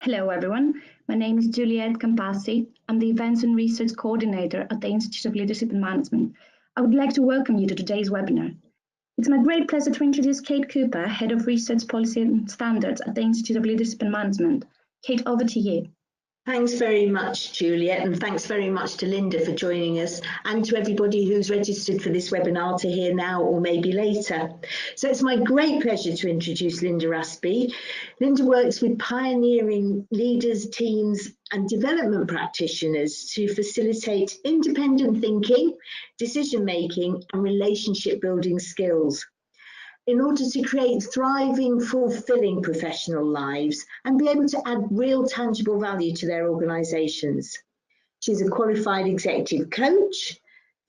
Hello everyone, my name is Juliette Campasi. I'm the Events and Research Coordinator at the Institute of Leadership and Management. I would like to welcome you to today's webinar. It's my great pleasure to introduce Kate Cooper, Head of Research Policy and Standards at the Institute of Leadership and Management. Kate, over to you. Thanks very much, Juliet, and thanks very much to Linda for joining us, and to everybody who's registered for this webinar to hear now or maybe later. So it's my great pleasure to introduce Linda Aspey. Linda works with pioneering leaders, teams and development practitioners to facilitate independent thinking, decision making and relationship building skills, in order to create thriving, fulfilling professional lives and be able to add real tangible value to their organisations. She's a qualified executive coach,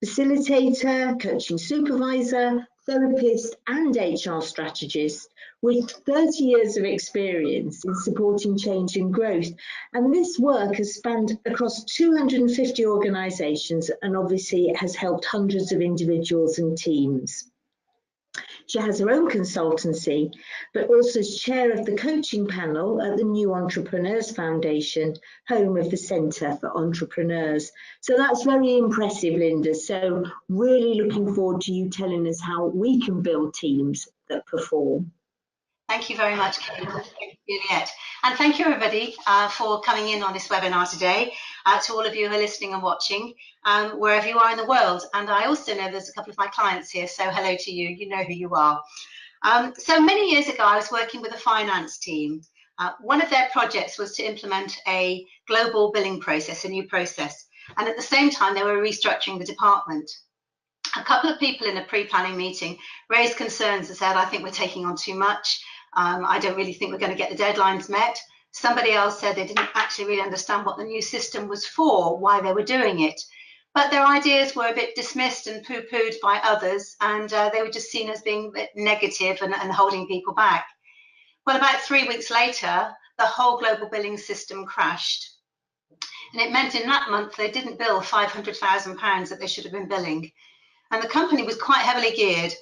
facilitator, coaching supervisor, therapist and HR strategist with 30 years of experience in supporting change and growth. And this work has spanned across 250 organisations and obviously it has helped hundreds of individuals and teams. She has her own consultancy, but also is chair of the coaching panel at the New Entrepreneurs Foundation, home of the Centre for Entrepreneurs. So that's very impressive, Linda. So really looking forward to you telling us how we can build teams that perform. Thank you very much, Juliette. And thank you, everybody, for coming in on this webinar today. To all of you who are listening and watching, wherever you are in the world. And I also know there's a couple of my clients here, so hello to you. You know who you are. So many years ago, I was working with a finance team. One of their projects was to implement a global billing process, a new process. And at the same time, they were restructuring the department. A couple of people in a pre-planning meeting raised concerns and said, I think we're taking on too much. I don't really think we're going to get the deadlines met. Somebody else said they didn't actually really understand what the new system was for, why they were doing it. But their ideas were a bit dismissed and poo-pooed by others, and they were just seen as being a bit negative and holding people back. Well, about 3 weeks later, the whole global billing system crashed. And it meant in that month they didn't bill £500,000 that they should have been billing. And the company was quite heavily geared.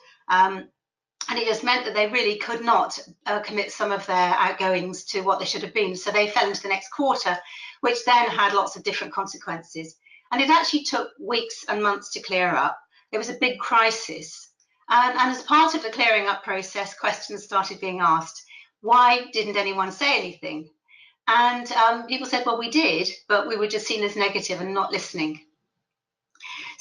And it just meant that they really could not commit some of their outgoings to what they should have been. So they fell into the next quarter, which then had lots of different consequences. And it actually took weeks and months to clear up. It was a big crisis. And as part of the clearing up process, questions started being asked. Why didn't anyone say anything? And people said, well, we did, but we were just seen as negative and not listening.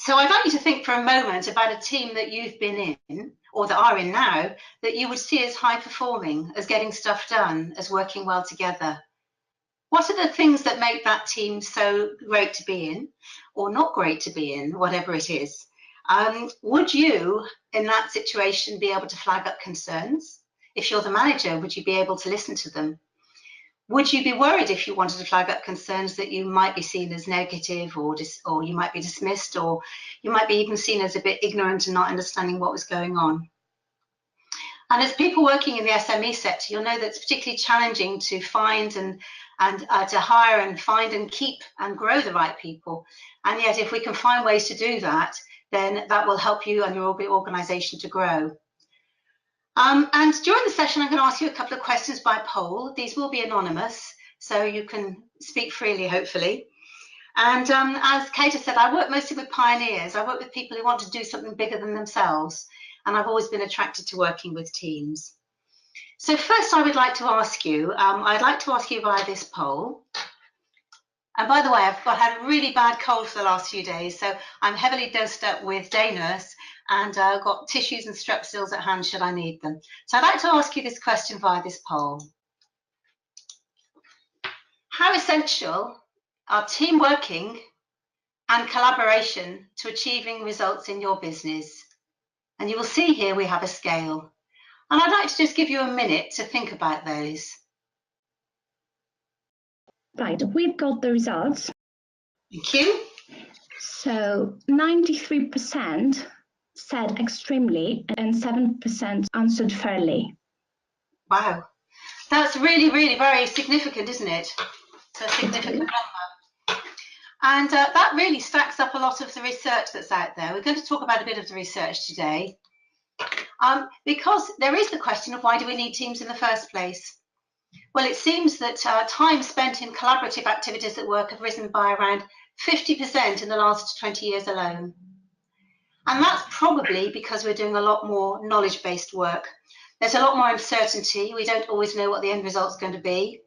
So I'd like you to think for a moment about a team that you've been in, or that are in now, that you would see as high performing, as getting stuff done, as working well together. What are the things that make that team so great to be in, or not great to be in, whatever it is? Would you, in that situation, be able to flag up concerns? If you're the manager, would you be able to listen to them? Would you be worried if you wanted to flag up concerns that you might be seen as negative, or you might be dismissed, or you might be even seen as a bit ignorant and not understanding what was going on? And as people working in the SME sector, you'll know that it's particularly challenging to find and to hire and find and keep and grow the right people. And yet, if we can find ways to do that, then that will help you and your organisation to grow. And during the session, I'm going to ask you a couple of questions by poll. These will be anonymous, so you can speak freely, hopefully. And as Kate has said, I work mostly with pioneers. I work with people who want to do something bigger than themselves. And I've always been attracted to working with teams. So first, I would like to ask you, I'd like to ask you via this poll. And by the way, I've had a really bad cold for the last few days, so I'm heavily dosed up with day nurse, and I've got tissues and strepsils at hand should I need them. So I'd like to ask you this question via this poll. How essential are team working and collaboration to achieving results in your business? And you will see here we have a scale. And I'd like to just give you a minute to think about those. Right, we've got the results. Thank you. So 93% said extremely and 7% answered fairly. Wow. That's really, really very significant, isn't it? It's a significant number. And that really stacks up a lot of the research that's out there. We're going to talk about a bit of the research today. Because there is the question of why do we need teams in the first place? Well, it seems that time spent in collaborative activities at work have risen by around 50% in the last 20 years alone. And that's probably because we're doing a lot more knowledge-based work. There's a lot more uncertainty. We don't always know what the end result's going to be.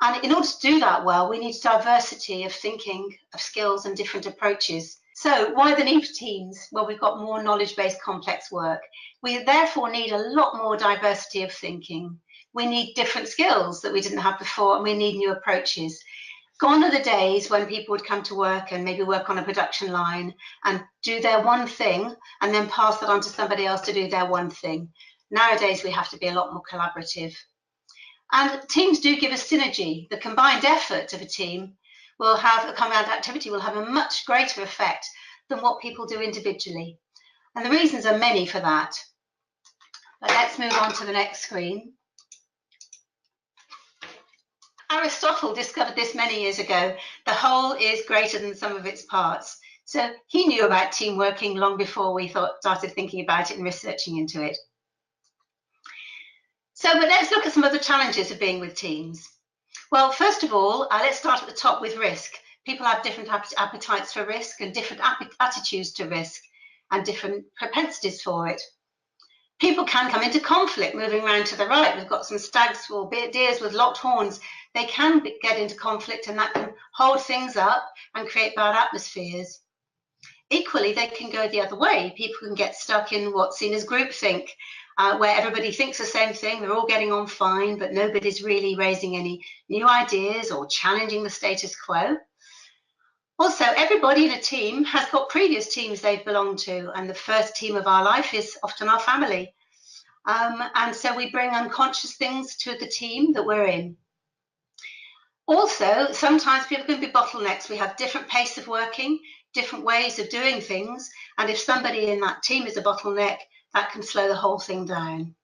And in order to do that well, we need diversity of thinking, of skills and different approaches. So why the need for teams? Well, we've got more knowledge-based complex work. We therefore need a lot more diversity of thinking. We need different skills that we didn't have before, and we need new approaches. Gone are the days when people would come to work and maybe work on a production line and do their one thing and then pass that on to somebody else to do their one thing. Nowadays, we have to be a lot more collaborative. And teams do give us synergy. The combined effort of a team will have, a combined activity will have a much greater effect than what people do individually. And the reasons are many for that. But let's move on to the next screen. Aristotle discovered this many years ago. The whole is greater than the sum of its parts. So he knew about team working long before we started thinking about it and researching into it. But let's look at some of the challenges of being with teams. Well, first of all, let's start at the top with risk. People have different appetites for risk and different attitudes to risk and different propensities for it. People can come into conflict moving around to the right. We've got some stags or deers with locked horns. They can get into conflict, and that can hold things up and create bad atmospheres. Equally, they can go the other way. People can get stuck in what's seen as groupthink, where everybody thinks the same thing, they're all getting on fine, but nobody's really raising any new ideas or challenging the status quo. Also, everybody in a team has got previous teams they've belonged to, and the first team of our life is often our family. And so we bring unconscious things to the team that we're in. Also, sometimes people can be bottlenecks. We have different pace of working, different ways of doing things, and if somebody in that team is a bottleneck, that can slow the whole thing down.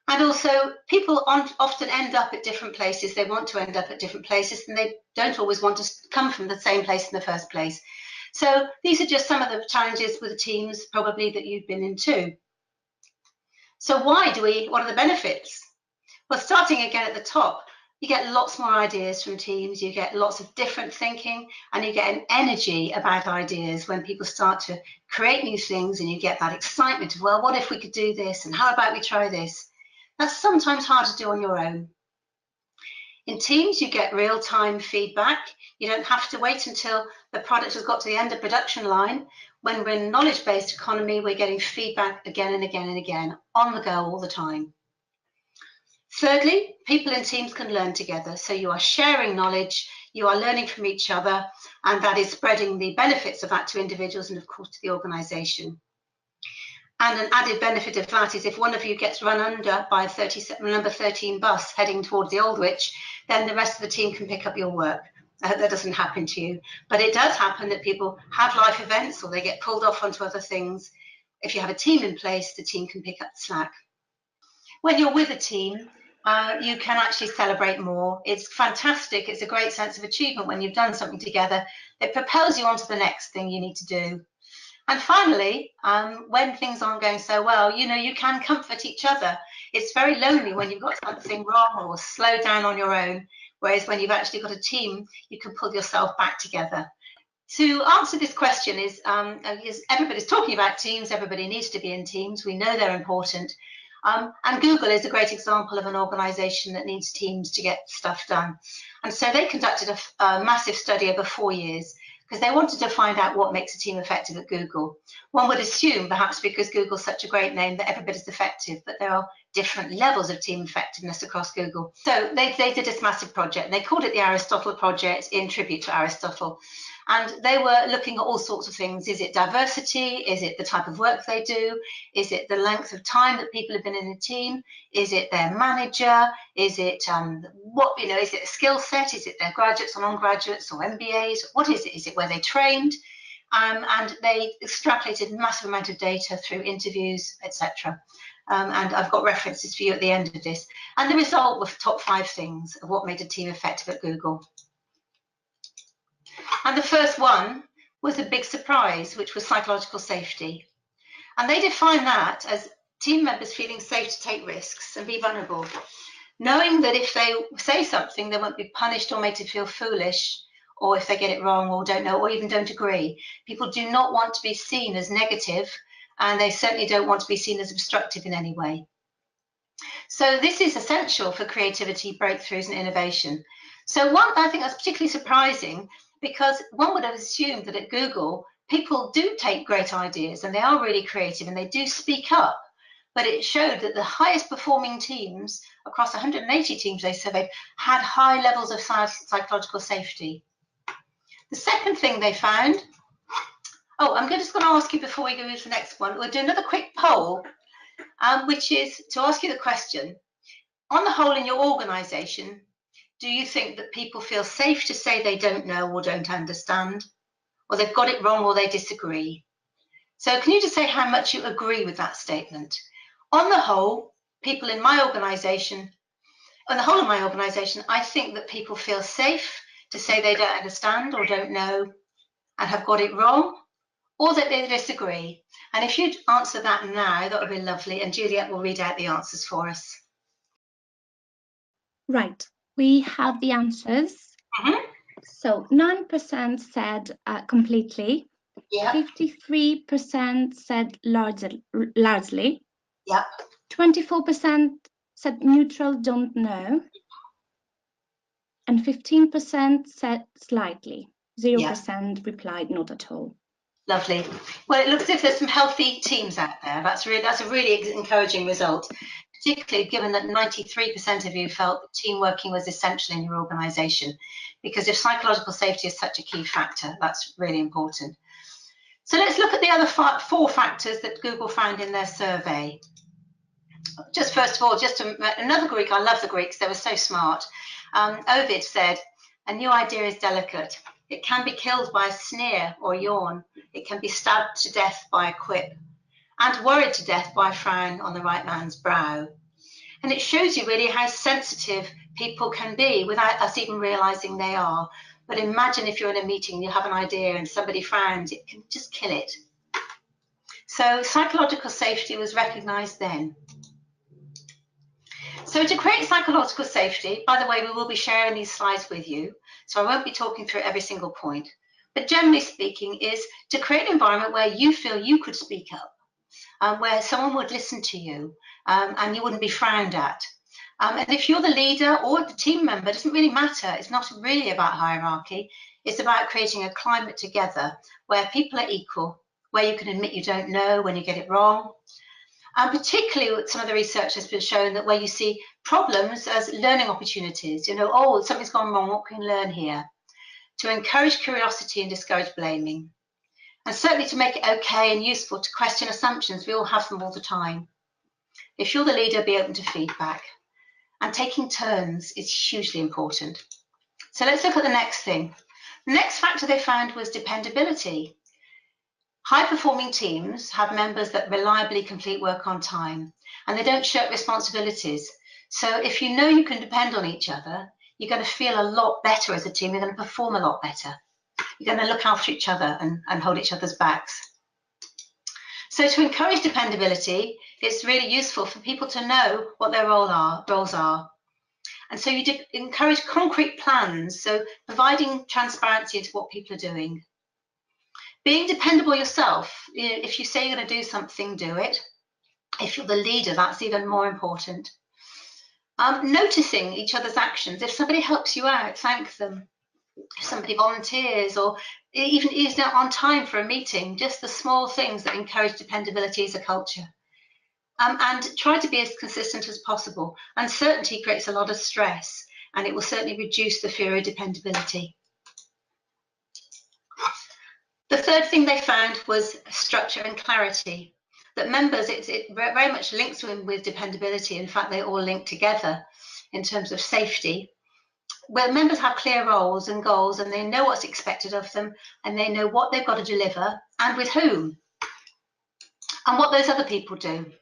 And also, people often end up at different places. They want to end up at different places, and they don't always want to come from the same place in the first place. So these are just some of the challenges with the teams probably that you've been in too. So what are the benefits? Well, starting again at the top, you get lots more ideas from teams, you get lots of different thinking, and you get an energy about ideas when people start to create new things, and you get that excitement of, well, what if we could do this, and how about we try this? That's sometimes hard to do on your own. In teams, you get real-time feedback. You don't have to wait until the product has got to the end of production line. When we're in a knowledge-based economy, we're getting feedback again and again and again, on the go all the time. Thirdly, people in teams can learn together. So you are sharing knowledge, you are learning from each other, and that is spreading the benefits of that to individuals and, of course, to the organisation. And an added benefit of that is if one of you gets run under by a number 13 bus heading towards the Aldwych, then the rest of the team can pick up your work. I hope that doesn't happen to you. But it does happen that people have life events or they get pulled off onto other things. If you have a team in place, the team can pick up the slack. When you're with a team, you can actually celebrate more. It's fantastic. It's a great sense of achievement when you've done something together. It propels you on to the next thing you need to do. And finally, when things aren't going so well, you can comfort each other. It's very lonely when you've got something wrong or slow down on your own, whereas when you've actually got a team, you can pull yourself back together. To answer this question is everybody's talking about teams, everybody needs to be in teams, we know they're important. And Google is a great example of an organisation that needs teams to get stuff done. And so they conducted a massive study over 4 years because they wanted to find out what makes a team effective at Google. One would assume, perhaps because Google's such a great name, that everybody's effective, but there are different levels of team effectiveness across Google. So they did this massive project, and they called it the Aristotle Project in tribute to Aristotle. And they were looking at all sorts of things. Is it diversity? Is it the type of work they do? Is it the length of time that people have been in a team? Is it their manager? Is it is it a skill set? Is it their graduates or non-graduates or MBAs? What is it? Is it where they trained? And they extrapolated a massive amount of data through interviews, etc. And I've got references for you at the end of this. And the result was top 5 things of what made a team effective at Google. And the first one was a big surprise, which was psychological safety. And they define that as team members feeling safe to take risks and be vulnerable. knowing that if they say something, they won't be punished or made to feel foolish, or if they get it wrong or don't know or even don't agree. People do not want to be seen as negative, and they certainly don't want to be seen as obstructive in any way. So this is essential for creativity, breakthroughs, and innovation. So one, I think that's particularly surprising, because one would have assumed that at Google, people do take great ideas and they are really creative and they do speak up. But it showed that the highest performing teams, across 180 teams they surveyed, had high levels of psychological safety. The second thing they found, I'm just going to ask you before we go to the next one, we'll do another quick poll, which is to ask you the question, on the whole in your organisation, do you think that people feel safe to say they don't know or don't understand, or they've got it wrong or they disagree? So can you just say how much you agree with that statement? On the whole, people in my organisation, on the whole of my organisation, I think that people feel safe to say they don't understand or don't know and have got it wrong, or that they disagree. And if you'd answer that now, that would be lovely, and Juliet will read out the answers for us. Right, we have the answers. Mm-hmm. So 9% said completely, Yep. 53% said largely, Yep. 24% said neutral, don't know, and 15% said slightly. 0% replied not at all. Lovely. Well, it looks as if there's some healthy teams out there. That's a really encouraging result, particularly given that 93% of you felt that team working was essential in your organisation, because if psychological safety is such a key factor, that's really important. So let's look at the other 4 factors that Google found in their survey. Just first of all, another Greek. I love the Greeks. They were so smart. Ovid said, "A new idea is delicate. It can be killed by a sneer or yawn. It can be stabbed to death by a quip, and worried to death by a frown on the right man's brow." And it shows you really how sensitive people can be without us even realizing they are. But imagine if you're in a meeting, you have an idea and somebody frowns, it can just kill it. So psychological safety was recognized then. So to create psychological safety, by the way, we will be sharing these slides with you, so I won't be talking through every single point, but generally speaking is to create an environment where you feel you could speak up, where someone would listen to you, and you wouldn't be frowned at. And if you're the leader or the team member, it doesn't really matter. It's not really about hierarchy. It's about creating a climate together where people are equal, where you can admit you don't know when you get it wrong. And particularly some of the research has been shown that where you see problems as learning opportunities, something's gone wrong, what can we learn here? To encourage curiosity and discourage blaming. And certainly to make it okay and useful to question assumptions. We all have them all the time. If you're the leader, be open to feedback. And taking turns is hugely important. So let's look at the next thing. The next factor they found was dependability. High-performing teams have members that reliably complete work on time, and they don't shirk responsibilities. So if you know you can depend on each other, you're going to feel a lot better as a team. You're going to perform a lot better. You're going to look after each other and hold each other's backs. So to encourage dependability, it's really useful for people to know what their roles are. And so you encourage concrete plans, so providing transparency into what people are doing. Being dependable yourself, if you say you're going to do something, do it. If you're the leader, that's even more important. Noticing each other's actions. If somebody helps you out, thank them. If somebody volunteers or even is not on time for a meeting, just the small things that encourage dependability as a culture. And try to be as consistent as possible. Uncertainty creates a lot of stress, and it will certainly reduce the fear of dependability. The third thing they found was structure and clarity. That members, it very much links with dependability. In fact, they all link together in terms of safety, where members have clear roles and goals, and they know what's expected of them, and they know what they've got to deliver and with whom, and what those other people do.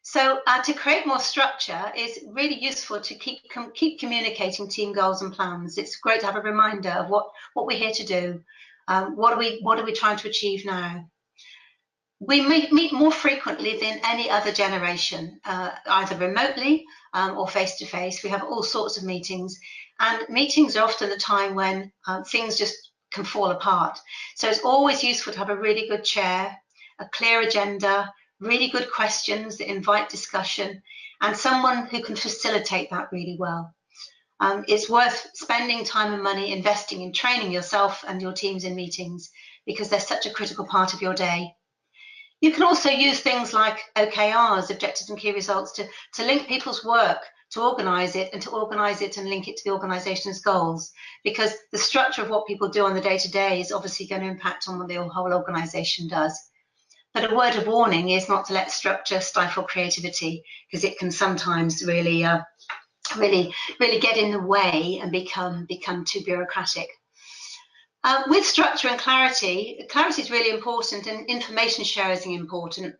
So to create more structure is really useful to keep communicating team goals and plans. It's great to have a reminder of what we're here to do. What are we trying to achieve now? We meet more frequently than any other generation, either remotely or face-to-face. We have all sorts of meetings, and meetings are often the time when things just can fall apart. So it's always useful to have a really good chair, a clear agenda, really good questions that invite discussion, and someone who can facilitate that really well. It's worth spending time and money investing in training yourself and your teams in meetings, because they're such a critical part of your day. You can also use things like OKRs, objectives and key results, to link people's work, to organise it, and to organise it and link it to the organisation's goals, because the structure of what people do on the day-to-day is obviously going to impact on what the whole organisation does. But a word of warning is not to let structure stifle creativity, because it can sometimes really get in the way and become too bureaucratic. With structure and clarity is really important, and information sharing is important.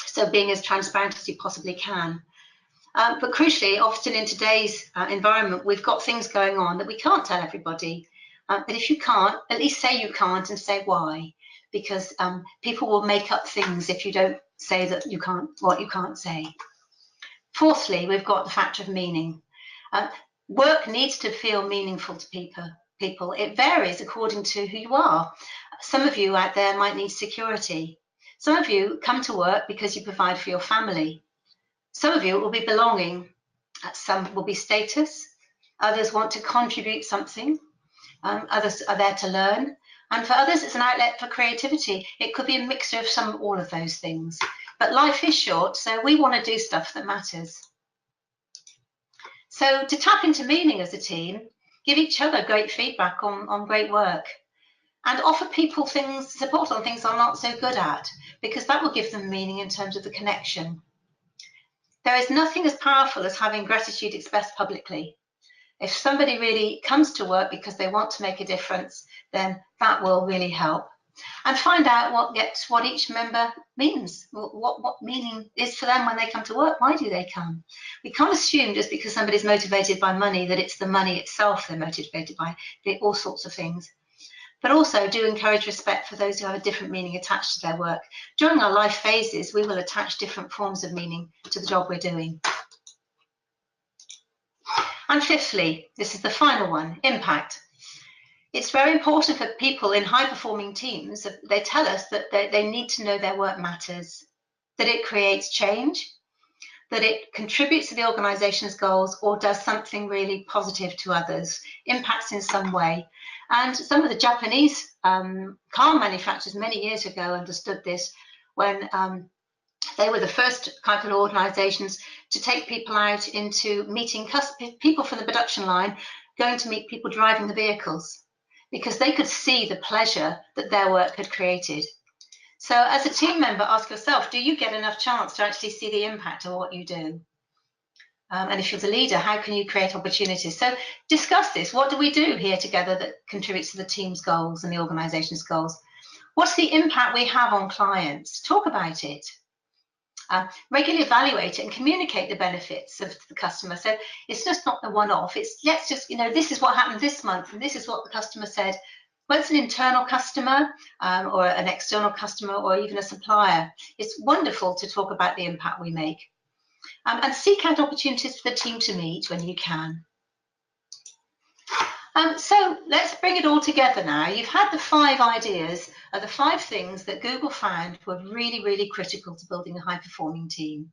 So being as transparent as you possibly can. But crucially, often in today's environment, we've got things going on that we can't tell everybody. But if you can't, at least say you can't and say why, because people will make up things if you don't say that you can't, what you can't say. Fourthly, we've got the factor of meaning. Work needs to feel meaningful to people. It varies according to who you are. Some of you out there might need security. Some of you come to work because you provide for your family. Some of you will be belonging. Some will be status. Others want to contribute something. Others are there to learn. And for others, it's an outlet for creativity. It could be a mixture of all of those things. But life is short, so we want to do stuff that matters. So to tap into meaning as a team, give each other great feedback on great work, and offer people support on things they're not so good at, because that will give them meaning in terms of the connection. There is nothing as powerful as having gratitude expressed publicly. If somebody really comes to work because they want to make a difference, then that will really help. And find out what each member means, what meaning is for them when they come to work. Why do they come? We can't assume just because somebody's motivated by money that it's the money itself they're motivated by. All sorts of things. But also do encourage respect for those who have a different meaning attached to their work. During our life phases, we will attach different forms of meaning to the job we're doing. And fifthly, this is the final one, impact. It's very important for people in high-performing teams that they tell us that they need to know their work matters, that it creates change, that it contributes to the organisation's goals or does something really positive to others, impacts in some way. And some of the Japanese car manufacturers many years ago understood this when they were the first kind of organisations to take people out into meeting people from the production line, going to meet people driving the vehicles, because they could see the pleasure that their work had created. So as a team member, ask yourself, do you get enough chance to actually see the impact of what you do? And if you're the leader, how can you create opportunities? So discuss this. What do we do here together that contributes to the team's goals and the organisation's goals? What's the impact we have on clients? Talk about it. Regularly evaluate it and communicate the benefits of the customer. So it's just not the one-off. It's let's just, this is what happened this month, and this is what the customer said. Whether it's an internal customer or an external customer or even a supplier, it's wonderful to talk about the impact we make. And seek out opportunities for the team to meet when you can. So let's bring it all together now. You've had the 5 ideas of the 5 things that Google found were really, really critical to building a high-performing team.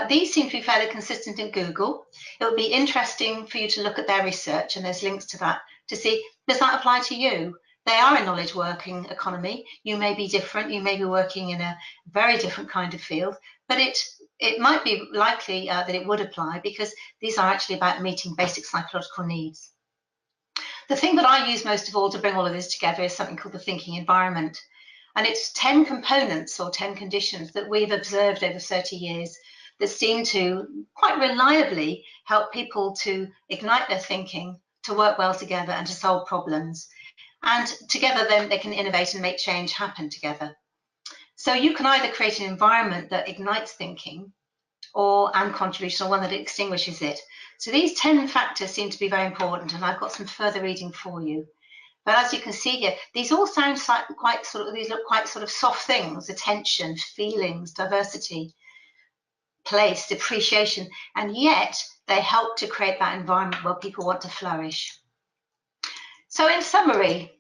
These seem to be fairly consistent in Google. It would be interesting for you to look at their research, and there's links to that, to see, does that apply to you? They are a knowledge working economy. You may be different. You may be working in a very different kind of field, but it might be likely that it would apply, because these are actually about meeting basic psychological needs. The thing that I use most of all to bring all of this together is something called the thinking environment. And it's 10 components or 10 conditions that we've observed over 30 years that seem to quite reliably help people to ignite their thinking, to work well together and to solve problems. And together then they can innovate and make change happen together. So you can either create an environment that ignites thinking and contribution, or one that extinguishes it. So these 10 factors seem to be very important, and I've got some further reading for you. But as you can see here, these all sound like these look quite sort of soft things: attention, feelings, diversity, place, appreciation, and yet they help to create that environment where people want to flourish. So in summary,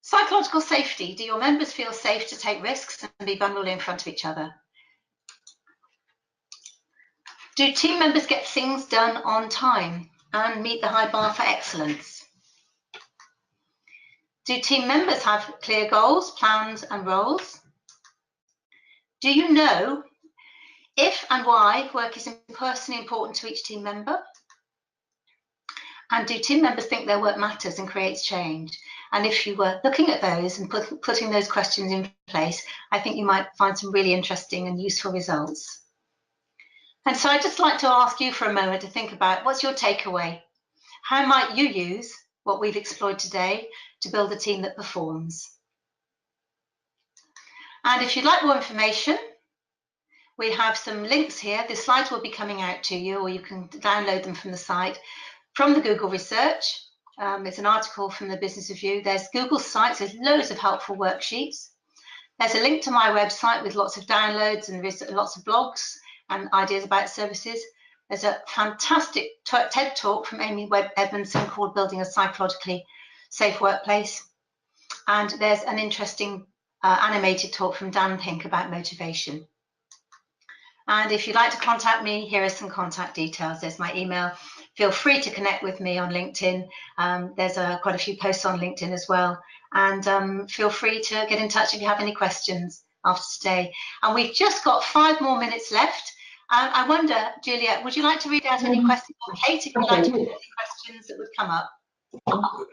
psychological safety. Do your members feel safe to take risks and be vulnerable in front of each other? Do team members get things done on time and meet the high bar for excellence? Do team members have clear goals, plans, and roles? Do you know if and why work is personally important to each team member? And do team members think their work matters and creates change? And if you were looking at those and putting those questions in place, I think you might find some really interesting and useful results. And so I'd just like to ask you for a moment to think about, what's your takeaway? How might you use what we've explored today to build a team that performs? And if you'd like more information, we have some links here. The slides will be coming out to you, or you can download them from the site. From the Google research, it's an article from the Business Review. There's Google Sites, there's loads of helpful worksheets. There's a link to my website with lots of downloads and lots of blogs and ideas about services. There's a fantastic TED talk from Amy Webb Edmondson called Building a Psychologically Safe Workplace. And there's an interesting animated talk from Dan Pink about motivation. And if you'd like to contact me, here are some contact details. There's my email. Feel free to connect with me on LinkedIn. There's quite a few posts on LinkedIn as well. And feel free to get in touch if you have any questions after today. And we've just got 5 more minutes left. I wonder, Juliet, would you like to read out any questions? Or Kate, if you'd like to read any questions that would come up.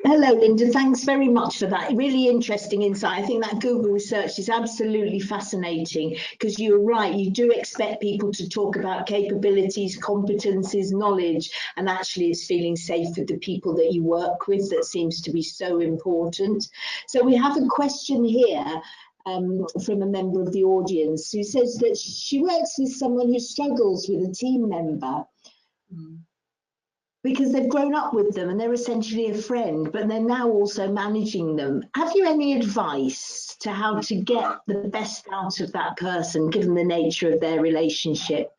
Hello, Linda. Thanks very much for that. Really interesting insight. I think that Google research is absolutely fascinating, because you're right. You do expect people to talk about capabilities, competencies, knowledge, and actually it's feeling safe with the people that you work with that seems to be so important. So we have a question here from a member of the audience who says that she works with someone who struggles with a team member. Because they've grown up with them and they're essentially a friend, but they're now also managing them. Have you any advice to how to get the best out of that person, given the nature of their relationship?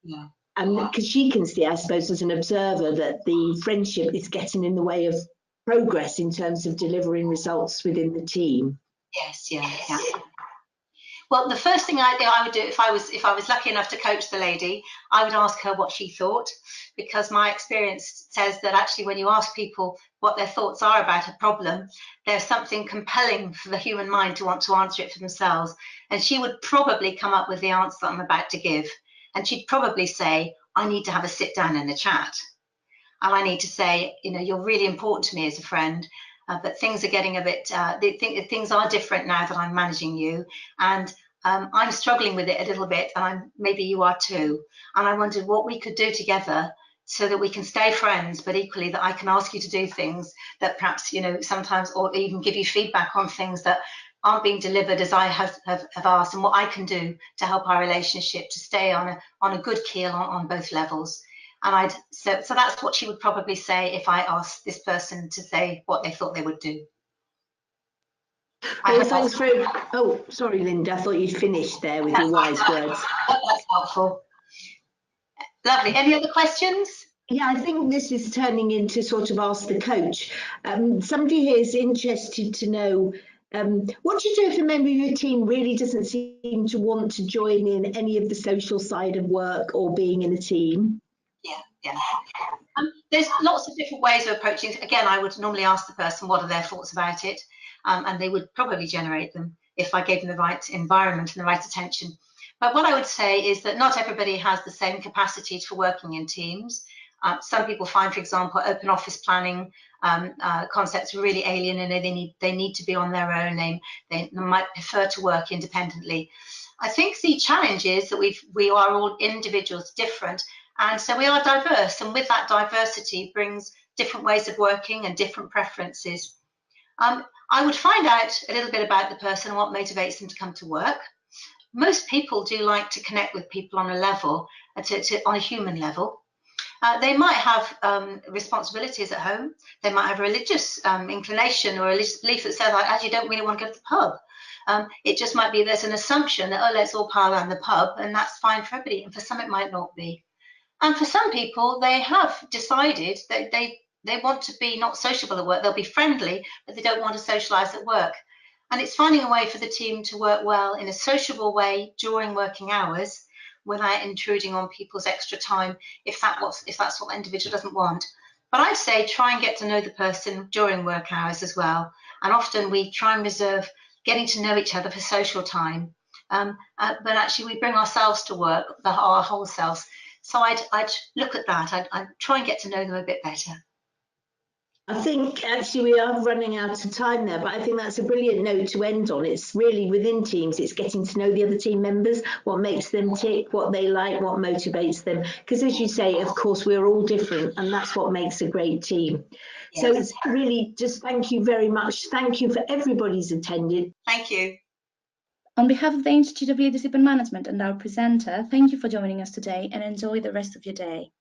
Yeah. And because she can see, I suppose, as an observer, that the friendship is getting in the way of progress in terms of delivering results within the team. Yes, yeah. Well, the first thing I would do if I was lucky enough to coach the lady, I would ask her what she thought, because my experience says that actually when you ask people what their thoughts are about a problem, there's something compelling for the human mind to want to answer it for themselves. And she would probably come up with the answer that I'm about to give. And she'd probably say, I need to have a sit down and a chat. And I need to say, you know, you're really important to me as a friend. But things are getting a bit, things are different now that I'm managing you. And I'm struggling with it a little bit, and maybe you are too. And I wondered what we could do together so that we can stay friends, but equally that I can ask you to do things that perhaps, you know, sometimes, or even give you feedback on things that aren't being delivered as I have asked, and what I can do to help our relationship to stay on a good keel on both levels. And so that's what she would probably say if I asked this person to say what they thought they would do. Well, thanks very. Oh, sorry, Linda. I thought you'd finished there with your wise words. That's helpful. Lovely. Any other questions? Yeah, I think this is turning into sort of ask the coach. Somebody here is interested to know, what do you do if a member of your team really doesn't seem to want to join in any of the social side of work or being in a team? Yeah. There's lots of different ways of approaching it. Again, I would normally ask the person what are their thoughts about it, and they would probably generate them if I gave them the right environment and the right attention. But what I would say is that not everybody has the same capacity for working in teams. Some people find, for example, open office planning concepts really alien, and they need to be on their own. They might prefer to work independently. I think the challenge is that we are all individuals, different, and so we are diverse, and with that diversity brings different ways of working and different preferences. I would find out a little bit about the person and what motivates them to come to work. Most people do like to connect with people on a level, on a human level. They might have responsibilities at home. They might have a religious inclination or a belief that says, I actually don't really want to go to the pub. It just might be there's an assumption that, oh, let's all pile around the pub, and that's fine for everybody. And for some, it might not be. And for some people, they have decided that they want to be not sociable at work. They'll be friendly, but they don't want to socialise at work. And it's finding a way for the team to work well in a sociable way during working hours without intruding on people's extra time if that's what the individual doesn't want. But I'd say try and get to know the person during work hours as well. And often we try and reserve getting to know each other for social time. But actually we bring ourselves to work, our whole selves. So I'd look at that. I'd try and get to know them a bit better. I think actually we are running out of time there, but I think that's a brilliant note to end on. It's really within teams, it's getting to know the other team members, what makes them tick, what they like, what motivates them. Because as you say, of course, we're all different and that's what makes a great team. Yes. So it's really just thank you very much. Thank you for everybody's attended. Thank you. On behalf of the Institute of Leadership and Management and our presenter, thank you for joining us today and enjoy the rest of your day.